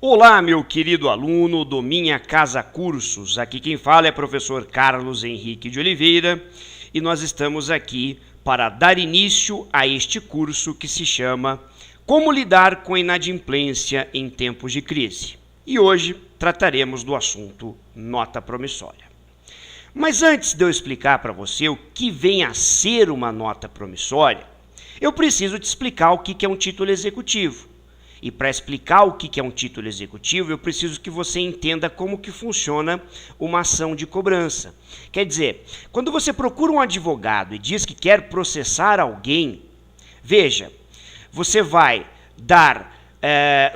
Olá, meu querido aluno do Minha Casa Cursos. Aqui quem fala é professor Carlos Henrique de Oliveira e nós estamos aqui para dar início a este curso que se chama Como Lidar com a Inadimplência em Tempos de Crise. E hoje trataremos do assunto nota promissória. Mas antes de eu explicar para você o que vem a ser uma nota promissória, eu preciso te explicar o que é um título executivo. E para explicar o que é um título executivo, eu preciso que você entenda como que funciona uma ação de cobrança. Quer dizer, quando você procura um advogado e diz que quer processar alguém, veja, você vai dar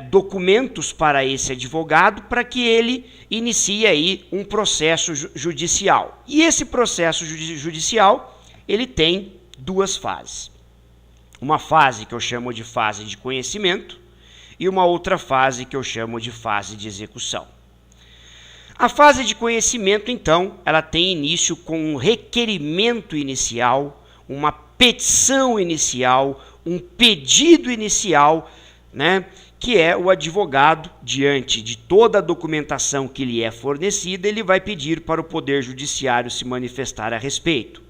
documentos para esse advogado para que ele inicie aí um processo judicial. E esse processo judicial, ele tem duas fases. Uma fase que eu chamo de fase de conhecimento, e uma outra fase que eu chamo de fase de execução. A fase de conhecimento, então, ela tem início com um requerimento inicial, uma petição inicial, um pedido inicial, né, que é o advogado, diante de toda a documentação que lhe é fornecida, ele vai pedir para o Poder Judiciário se manifestar a respeito.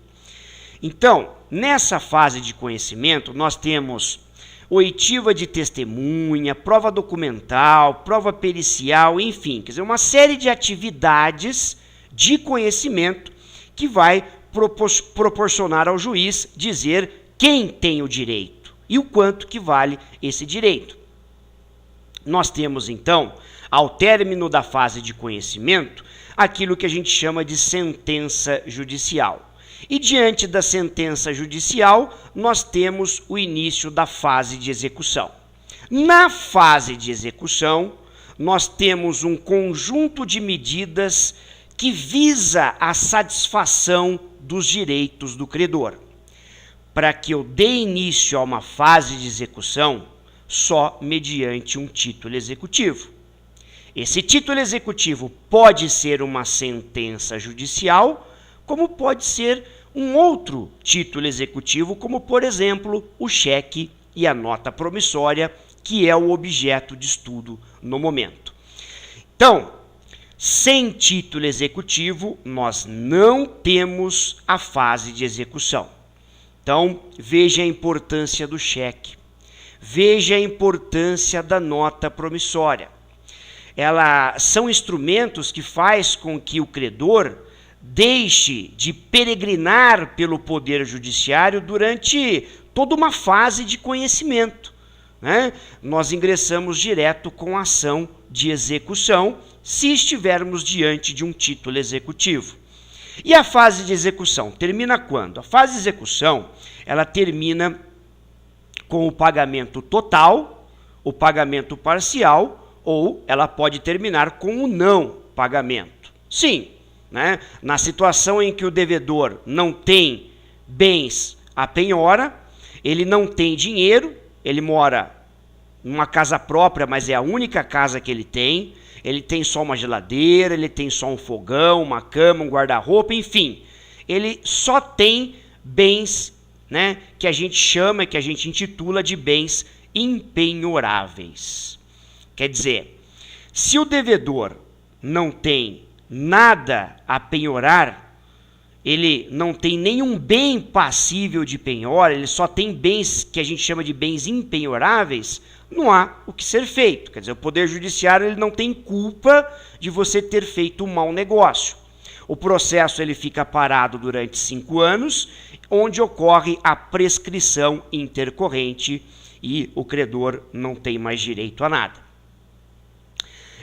Então, nessa fase de conhecimento, nós temos oitiva de testemunha, prova documental, prova pericial, enfim, quer dizer, uma série de atividades de conhecimento que vai proporcionar ao juiz dizer quem tem o direito e o quanto que vale esse direito. Nós temos, então, ao término da fase de conhecimento, aquilo que a gente chama de sentença judicial. E diante da sentença judicial, nós temos o início da fase de execução. Na fase de execução, nós temos um conjunto de medidas que visa a satisfação dos direitos do credor. Para que eu dê início a uma fase de execução, só mediante um título executivo. Esse título executivo pode ser uma sentença judicial, como pode ser um outro título executivo, como, por exemplo, o cheque e a nota promissória, que é o objeto de estudo no momento. Então, sem título executivo, nós não temos a fase de execução. Então, veja a importância do cheque, veja a importância da nota promissória. Elas são instrumentos que faz com que o credor deixe de peregrinar pelo Poder Judiciário durante toda uma fase de conhecimento, né? Nós ingressamos direto com a ação de execução se estivermos diante de um título executivo. E a fase de execução termina quando? A fase de execução, ela termina com o pagamento total, o pagamento parcial, ou ela pode terminar com o não pagamento. Sim, né? Na situação em que o devedor não tem bens à penhora, ele não tem dinheiro, ele mora numa casa própria, mas é a única casa que ele tem só uma geladeira, ele tem só um fogão, uma cama, um guarda-roupa, enfim, ele só tem bens, né, que a gente chama, que a gente intitula de bens impenhoráveis. Quer dizer, se o devedor não tem nada a penhorar, ele não tem nenhum bem passível de penhora, ele só tem bens que a gente chama de bens impenhoráveis, não há o que ser feito. Quer dizer, o Poder Judiciário ele não tem culpa de você ter feito um mau negócio. O processo ele fica parado durante 5 anos, onde ocorre a prescrição intercorrente e o credor não tem mais direito a nada.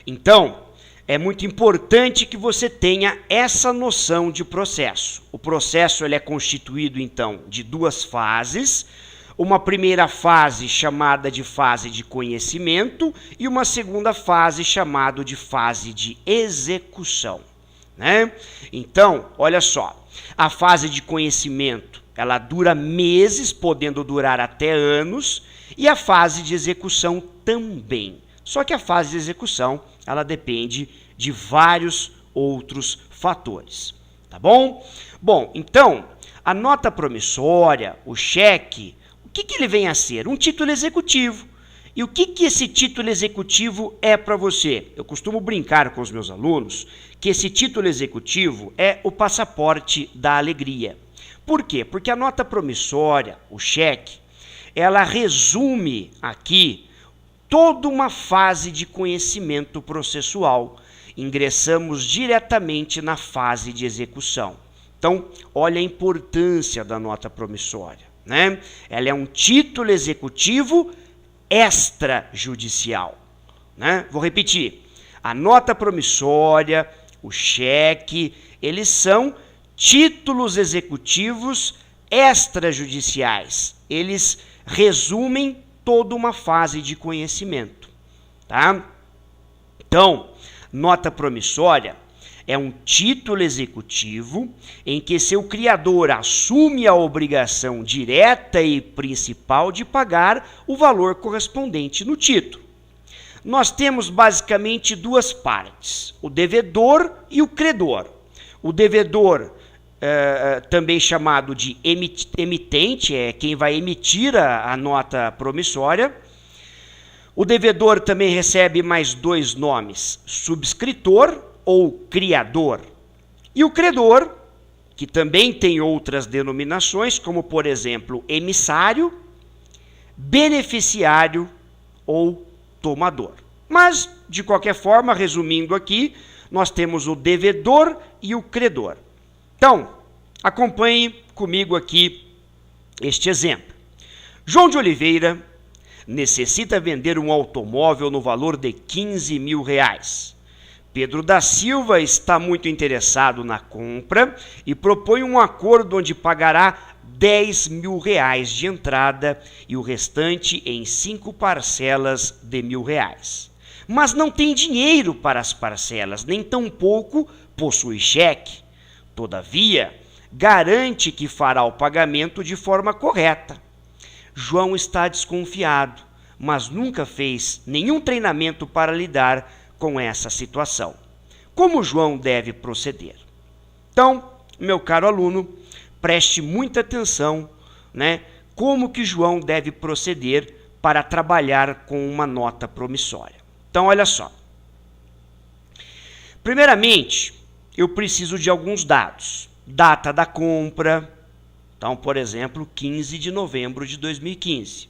Então, é muito importante que você tenha essa noção de processo. O processo ele é constituído, então, de duas fases. Uma primeira fase chamada de fase de conhecimento e uma segunda fase chamada de fase de execução, né? Então, olha só, a fase de conhecimento, ela dura meses, podendo durar até anos, e a fase de execução também. Só que a fase de execução, ela depende de vários outros fatores, tá bom? Bom, então, a nota promissória, o cheque, o que ele vem a ser? Um título executivo. E o que esse título executivo é para você? Eu costumo brincar com os meus alunos que esse título executivo é o passaporte da alegria. Por quê? Porque a nota promissória, o cheque, ela resume aqui toda uma fase de conhecimento processual. Ingressamos diretamente na fase de execução. Então, olha a importância da nota promissória, né? Ela é um título executivo extrajudicial, né? Vou repetir. A nota promissória, o cheque, eles são títulos executivos extrajudiciais. Eles resumem toda uma fase de conhecimento, tá? Então, nota promissória é um título executivo em que seu criador assume a obrigação direta e principal de pagar o valor correspondente no título. Nós temos basicamente duas partes, o devedor e o credor. O devedor, também chamado de emitente, é quem vai emitir a nota promissória. O devedor também recebe mais dois nomes, subscritor ou criador. E o credor, que também tem outras denominações, como por exemplo, emissário, beneficiário ou tomador. Mas, de qualquer forma, resumindo aqui, nós temos o devedor e o credor. Então, acompanhe comigo aqui este exemplo. João de Oliveira necessita vender um automóvel no valor de R$15.000. Pedro da Silva está muito interessado na compra e propõe um acordo onde pagará R$10.000 de entrada e o restante em 5 parcelas de R$1.000. Mas não tem dinheiro para as parcelas, nem tampouco possui cheque. Todavia, garante que fará o pagamento de forma correta. João está desconfiado, mas nunca fez nenhum treinamento para lidar com essa situação. Como João deve proceder? Então, meu caro aluno, preste muita atenção, né? Como que João deve proceder para trabalhar com uma nota promissória. Então, olha só. Primeiramente, eu preciso de alguns dados. Data da compra. Então, por exemplo, 15 de novembro de 2015.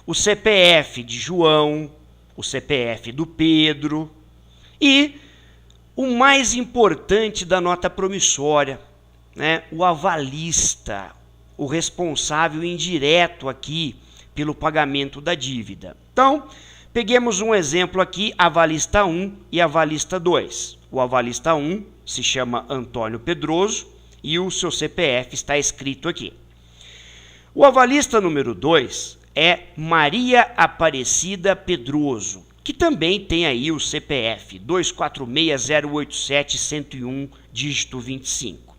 O CPF de João, o CPF do Pedro e o mais importante da nota promissória, né, o avalista, o responsável indireto aqui pelo pagamento da dívida. Então, peguemos um exemplo aqui, avalista 1 e avalista 2. O avalista 1 se chama Antônio Pedroso e o seu CPF está escrito aqui. O avalista número 2 é Maria Aparecida Pedroso, que também tem aí o CPF 246087101, dígito 25.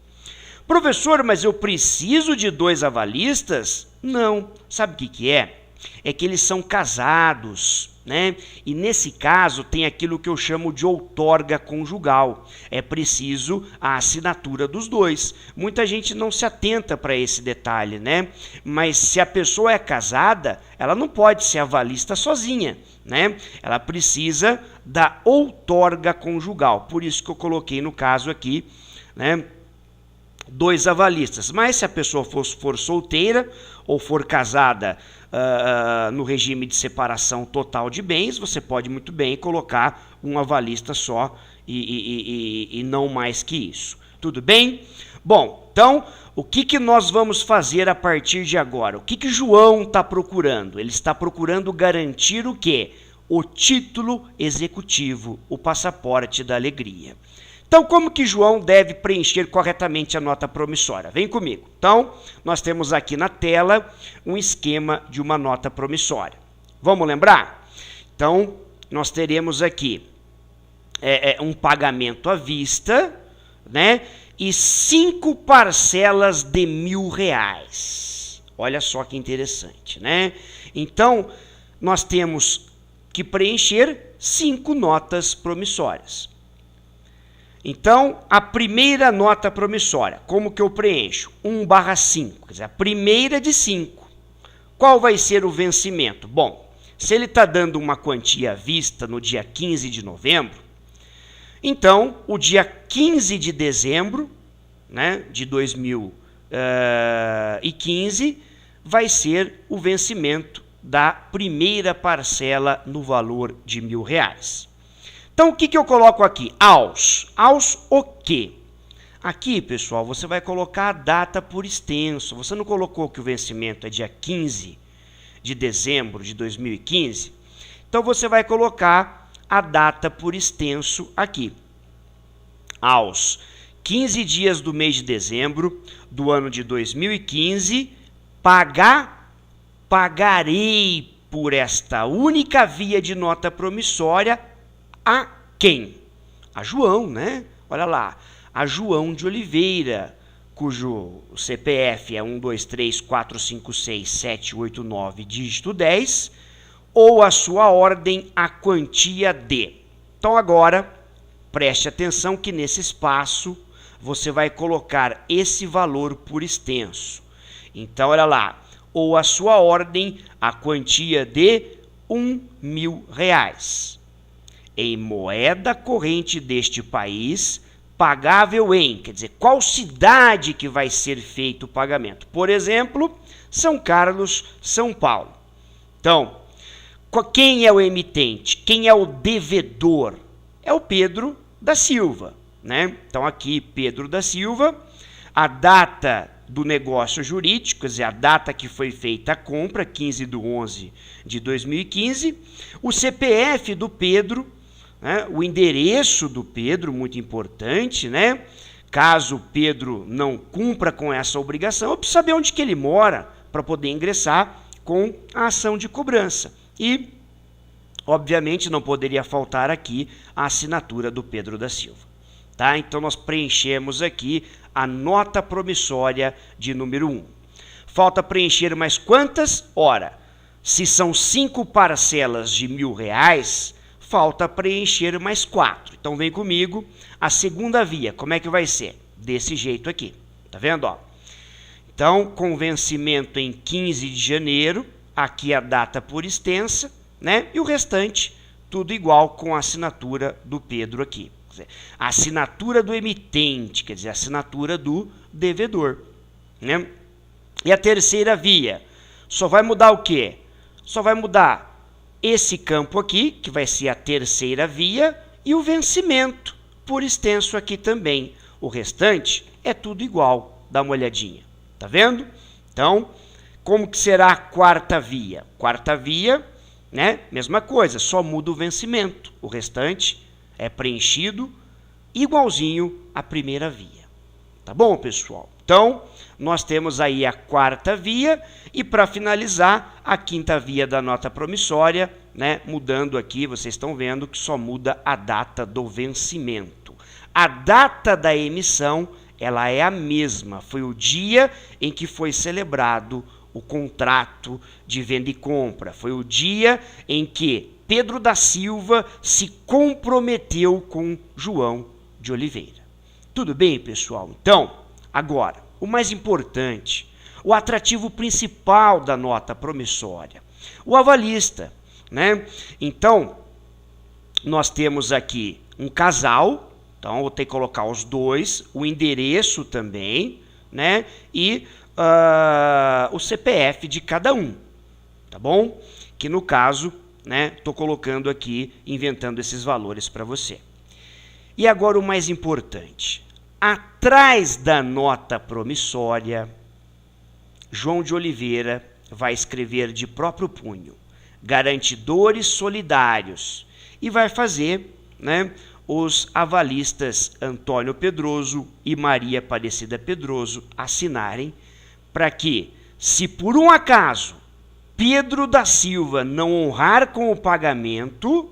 Professor, mas eu preciso de 2 avalistas? Não. Sabe o que é? É que eles são casados, né? E nesse caso tem aquilo que eu chamo de outorga conjugal. É preciso a assinatura dos dois. Muita gente não se atenta para esse detalhe, né? Mas se a pessoa é casada, ela não pode ser avalista sozinha, né? Ela precisa da outorga conjugal. Por isso que eu coloquei no caso aqui, né, 2 avalistas. Mas se a pessoa for solteira ou for casada no regime de separação total de bens, você pode muito bem colocar um avalista só e não mais que isso. Tudo bem? Bom, então, o que nós vamos fazer a partir de agora? O que João está procurando? Ele está procurando garantir o quê? O título executivo, o passaporte da alegria. Então, como que João deve preencher corretamente a nota promissória? Vem comigo. Então, nós temos aqui na tela um esquema de uma nota promissória. Vamos lembrar? Então, nós teremos aqui um pagamento à vista, né? E 5 parcelas de R$1.000. Olha só que interessante, né? Então, nós temos que preencher 5 notas promissórias. Então, a primeira nota promissória, como que eu preencho? 1/5, quer dizer, a primeira de 5. Qual vai ser o vencimento? Bom, Se ele está dando uma quantia à vista no dia 15 de novembro, então o dia 15 de dezembro, né, de 2015 vai ser o vencimento da primeira parcela no valor de R$1.000. Então, o que eu coloco aqui? Aos o quê? Aqui, pessoal, você vai colocar a data por extenso. Você não colocou que o vencimento é dia 15 de dezembro de 2015? Então, você vai colocar a data por extenso aqui. Aos 15 dias do mês de dezembro do ano de 2015, pagarei por esta única via de nota promissória a quem? A João, né? Olha lá, a João de Oliveira, cujo CPF é 123456789, dígito 10, ou a sua ordem, a quantia de. Então agora, preste atenção que nesse espaço você vai colocar esse valor por extenso. Então, olha lá, ou a sua ordem, a quantia de R$1.000. Em moeda corrente deste país, pagável em, quer dizer, qual cidade que vai ser feito o pagamento? Por exemplo, São Carlos, São Paulo. Então, quem é o emitente? Quem é o devedor? É o Pedro da Silva, né? Então, aqui, Pedro da Silva, a data do negócio jurídico, quer dizer, a data que foi feita a compra, 15/11/2015, o CPF do Pedro, né? O endereço do Pedro, muito importante, né? Caso o Pedro não cumpra com essa obrigação, eu preciso saber onde que ele mora para poder ingressar com a ação de cobrança. E, obviamente, não poderia faltar aqui a assinatura do Pedro da Silva. Tá? Então, nós preenchemos aqui a nota promissória de número 1. Falta preencher mais quantas? Ora, se são 5 parcelas de R$1.000, falta preencher mais 4. Então, vem comigo. A segunda via, como é que vai ser? Desse jeito aqui. Tá vendo? Ó? Então, com vencimento em 15 de janeiro, aqui a data por extensa, né? E o restante, tudo igual com a assinatura do Pedro aqui. Quer dizer, a assinatura do emitente, quer dizer, a assinatura do devedor, né? E a terceira via, só vai mudar o quê? Só vai mudar esse campo aqui, que vai ser a terceira via, e o vencimento por extenso aqui também. O restante é tudo igual, dá uma olhadinha. Tá vendo? Então, como que será a quarta via? Quarta via, né? Mesma coisa, só muda o vencimento. O restante é preenchido igualzinho à primeira via. Tá bom, pessoal? Então, nós temos aí a quarta via e, para finalizar, a quinta via da nota promissória, né? Mudando aqui, vocês estão vendo que só muda a data do vencimento. A data da emissão, ela é a mesma. Foi o dia em que foi celebrado o contrato de venda e compra. Foi o dia em que Pedro da Silva se comprometeu com João de Oliveira. Tudo bem, pessoal? Então, agora, o mais importante, o atrativo principal da nota promissória, o avalista, né? Então, nós temos aqui um casal, então eu vou ter que colocar os dois, o endereço também, né? E o CPF de cada um, tá bom? Que no caso, né, estou colocando aqui, inventando esses valores para você. E agora o mais importante, atrás da nota promissória, João de Oliveira vai escrever de próprio punho, garantidores solidários, e vai fazer, né, os avalistas Antônio Pedroso e Maria Aparecida Pedroso assinarem, para que, se por um acaso Pedro da Silva não honrar com o pagamento,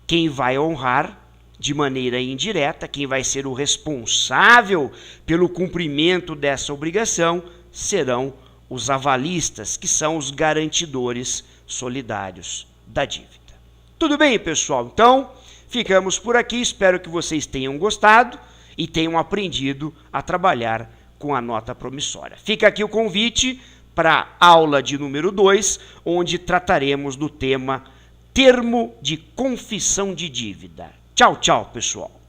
quem vai honrar de maneira indireta, quem vai ser o responsável pelo cumprimento dessa obrigação, serão os avalistas, que são os garantidores solidários da dívida. Tudo bem, pessoal? Então, ficamos por aqui. Espero que vocês tenham gostado e tenham aprendido a trabalhar com a nota promissória. Fica aqui o convite para a aula de número 2, onde trataremos do tema termo de confissão de dívida. Tchau, tchau, pessoal.